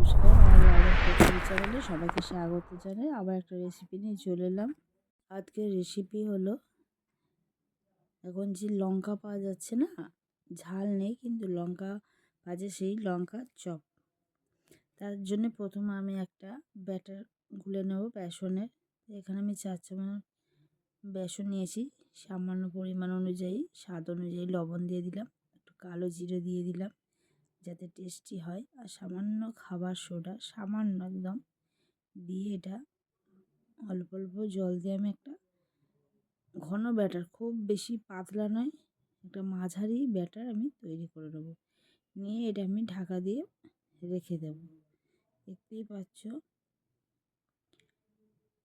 নমস্কার, আমার live totally চ্যানেলে সবাইকে স্বাগত জানাই। আবার একটা রেসিপি নিয়ে চলে এলাম। আজকের রেসিপি হলো, এখন যে লঙ্কা পাওয়া যাচ্ছে না, ঝাল নেই কিন্তু লঙ্কা ভাজে, সেই লঙ্কার চপ। তার জন্য প্রথমে আমি একটা ব্যাটার গুলে নেব বেসনের। এখানে আমি 4 চামচ বেসন নিয়েছি, সামান্য পরিমাণ অনুযায়ী, স্বাদ অনুযায়ী লবণ দিয়ে দিলাম, একটু কালো জিরে দিয়ে দিলাম যাতে টেস্টি হয়, আর সামান্য খাবার সোডা, সামান্য একদম দিয়ে এটা অল্প অল্প জল দিয়ে আমি একটা ঘন ব্যাটার, খুব বেশি পাতলা নয়, একটা মাঝারি ব্যাটার আমি তৈরি করে নেব। নিয়ে এটা আমি ঢাকা দিয়ে রেখে দেব। দেখতেই পাচ্ছ।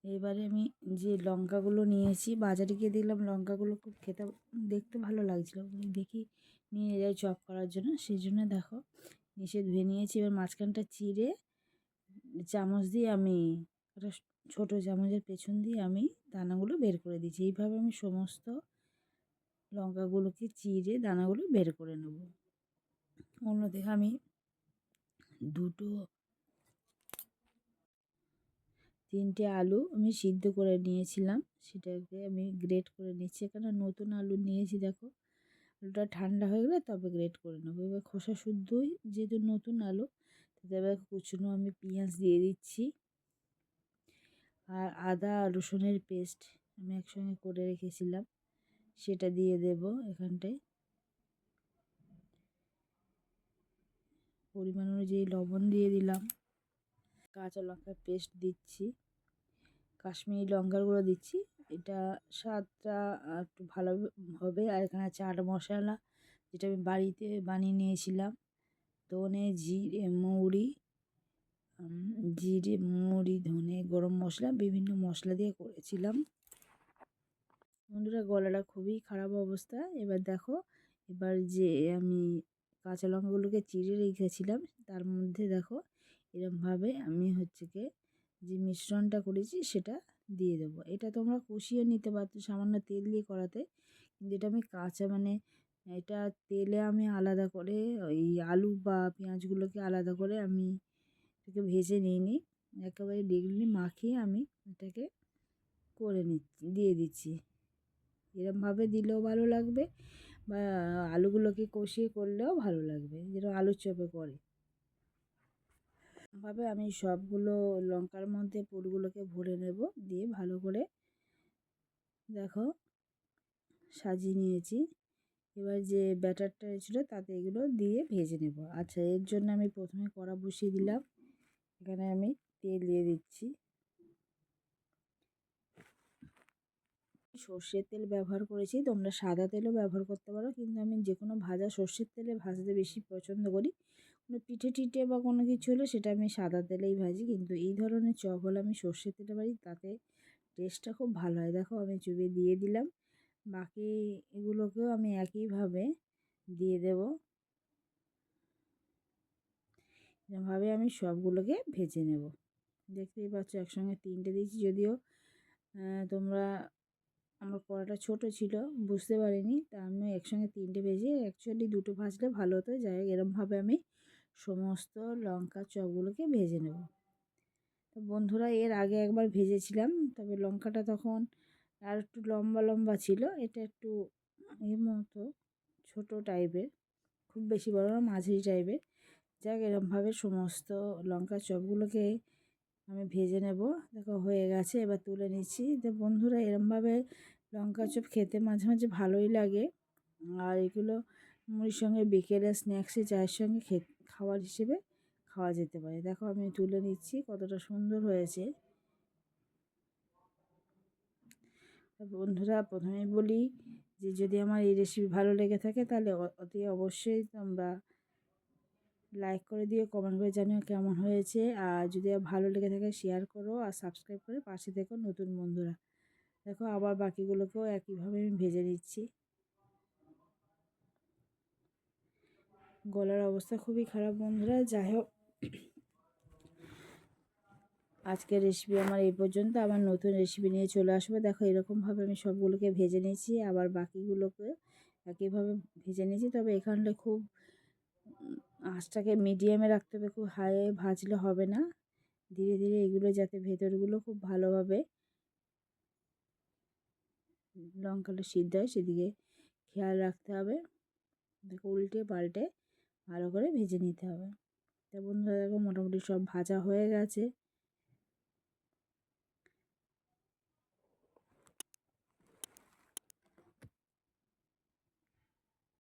এবারে আমি যে লঙ্কাগুলো নিয়েছি, বাজারে গিয়ে দেখলাম লঙ্কাগুলো খুব খেতে দেখতে ভালো লাগছিলো, দেখি নিয়ে যাই চপ করার জন্য। সেই জন্য দেখো নিচে ধুয়ে নিয়েছি। এবার মাঝখানটা চিড়ে চামচ দিয়ে আমি একটা ছোটো চামচের পেছন দিয়ে আমি দানাগুলো বের করে দিচ্ছি। এইভাবে আমি সমস্ত লঙ্কাগুলোকে চিড়ে দানাগুলো বের করে নেব। অন্যদিকে আমি তিনটে আলু আমি সিদ্ধ করে নিয়েছিলাম, সেটাকে আমি গ্রেট করে নিচ্ছি। এখানে নতুন আলু নিয়েছি, দেখো আলুটা ঠান্ডা হয়ে গেলে তবে গ্রেট করে নেবো। এবার খোসা শুদ্ধই যেহেতু নতুন আলু, তাতে এবার কুচনো আমি পেঁয়াজ দিয়ে দিচ্ছি, আর আদা রসুনের পেস্ট আমি একসঙ্গে করে রেখেছিলাম, সেটা দিয়ে দেব এখানটায়। পরিমাণ অনুযায়ী লবণ দিয়ে দিলাম, কাঁচা লঙ্কার পেস্ট দিচ্ছি, কাশ্মীরি লঙ্কার গুঁড়ো দিচ্ছি, এটা স্বাদটা একটু ভালো হবে। আর এখানে চাট মশলা, যেটা আমি বাড়িতে বানিয়ে নিয়েছিলাম, ধনে জিরে মৌরি ধনে গরম মশলা, বিভিন্ন মশলা দিয়ে করেছিলাম। বন্ধুরা, গলাটা খুবই খারাপ অবস্থা। এবার দেখো, এবার যে আমি কাঁচা লঙ্কাগুলোকে চিড়ে রেখেছিলাম, তার মধ্যে দেখো এরমভাবে আমি যে মিশ্রণটা করেছি সেটা দিয়ে দেবো। এটা তোমরা কষিয়ে নিতে পারতো সামান্য তেল দিয়ে করাতে, কিন্তু এটা আমি কাঁচা এটা তেলে আমি আলাদা করে ওই আলু বা পেঁয়াজগুলোকে আলাদা করে আমি এটাকে ভেজে নিইনি, একেবারে ডিগলি মাখিয়ে আমি এটাকে দিয়ে দিচ্ছি। এরমভাবে দিলেও ভালো লাগবে, বা আলুগুলোকে কষিয়ে করলেও ভালো লাগবে, যেরকম আলুর চপে করে। ভাবে আমি সবগুলো লঙ্কার মধ্যে পুরগুলোকে ভরে নেব, দিয়ে ভালো করে দেখো সাজিয়ে নিয়েছি। এবার যে ব্যাটারটা ছিল তাতে এগুলো দিয়ে ভেজে নেব। আচ্ছা, এর জন্য আমি প্রথমে কড়া বসিয়ে দিলাম, এখানে আমি তেল দিয়ে দিচ্ছি। সর্ষের তেল ব্যবহার করেছি, তোমরা সাদা তেলও ব্যবহার করতে পারো, কিন্তু আমি যে কোনো ভাজা সর্ষের তেলে ভাজতে বেশি পছন্দ করি। কোনো পিঠে টিঠে বা কোনো কিছু হলে সেটা আমি সাদা তেলেই ভাজি, কিন্তু এই ধরনের চপ হলে আমি সর্ষের তেলে ভাজি, তাতে টেস্টটা খুব ভালো হয়। দেখো আমি চুবিয়ে দিয়ে দিলাম, বাকি এগুলোকেও আমি একইভাবে দিয়ে দেব। এরকমভাবে আমি সবগুলোকে ভেজে নেব। দেখতেই পাচ্ছ একসঙ্গে তিনটে দিয়েছি, যদিও তোমরা আমার কড়াটা ছোট ছিল বুঝতে পারিনি, তা আমি একসঙ্গে তিনটে ভেজে, অ্যাকচুয়ালি দুটো ভাজলে ভালো হতো। যাই হোক, এরমভাবে আমি সমস্ত লঙ্কা চপগুলোকে ভেজে নেব। তো বন্ধুরা, এর আগে একবার ভেজেছিলাম, তবে লঙ্কাটা তখন আর একটু লম্বা লম্বা ছিল, এটা একটু এর মতো ছোটো টাইপের, খুব বেশি বড় না, মাঝারি টাইপের। যাক, এরমভাবে সমস্ত লঙ্কা চপগুলোকে আমি ভেজে নেব। দেখো হয়ে গেছে, এবার তুলে নিচ্ছি। তো বন্ধুরা, এরমভাবে লঙ্কা চপ খেতে মাঝে মাঝে ভালোই লাগে, আর এগুলো মুড়ির সঙ্গে বিকেলে স্ন্যাক্সে চায়ের সঙ্গে খাবার হিসেবে খাওয়া যেতে পারে। দেখো আমি তুলে নিচ্ছি, কতটা সুন্দর হয়েছে। বন্ধুরা, প্রথমেই বলি যে যদি আমার এই রেসিপি ভালো লেগে থাকে, তাহলে অতি অবশ্যই তোমরা লাইক করে দিও, কমেন্ট করে জানিও কেমন হয়েছে। আর যদি ভালো লেগে থাকে শেয়ার করো, আর সাবস্ক্রাইব করে পাশে থেকো নতুন বন্ধুরা। দেখো আবার বাকিগুলোকেও একইভাবে আমি ভেজে নিচ্ছি। গলার অবস্থা খুবই খারাপ বন্ধুরা। যাই হোক, আজকের রেসিপি আমার এই পর্যন্ত। আবার নতুন রেসিপি নিয়ে চলে আসবো। দেখো এরকমভাবে আমি সবগুলোকে ভেজে নিয়েছি, আবার বাকিগুলোকে একইভাবে ভেজে নিয়েছি। তবে এখানটা খুব আঁচটাকে মিডিয়ামে রাখতে হবে, খুব হাইয়ে ভাজলে হবে না। ধীরে ধীরে এগুলো যাতে ভেতরগুলো খুব ভালোভাবে লঙ্কাটা সিদ্ধ হয় সেদিকে খেয়াল রাখতে হবে। দেখো উল্টে পাল্টে ভালো করে ভেজে নিতে হবে। তা বন্ধুরা দেখো মোটামুটি সব ভাজা হয়ে গেছে।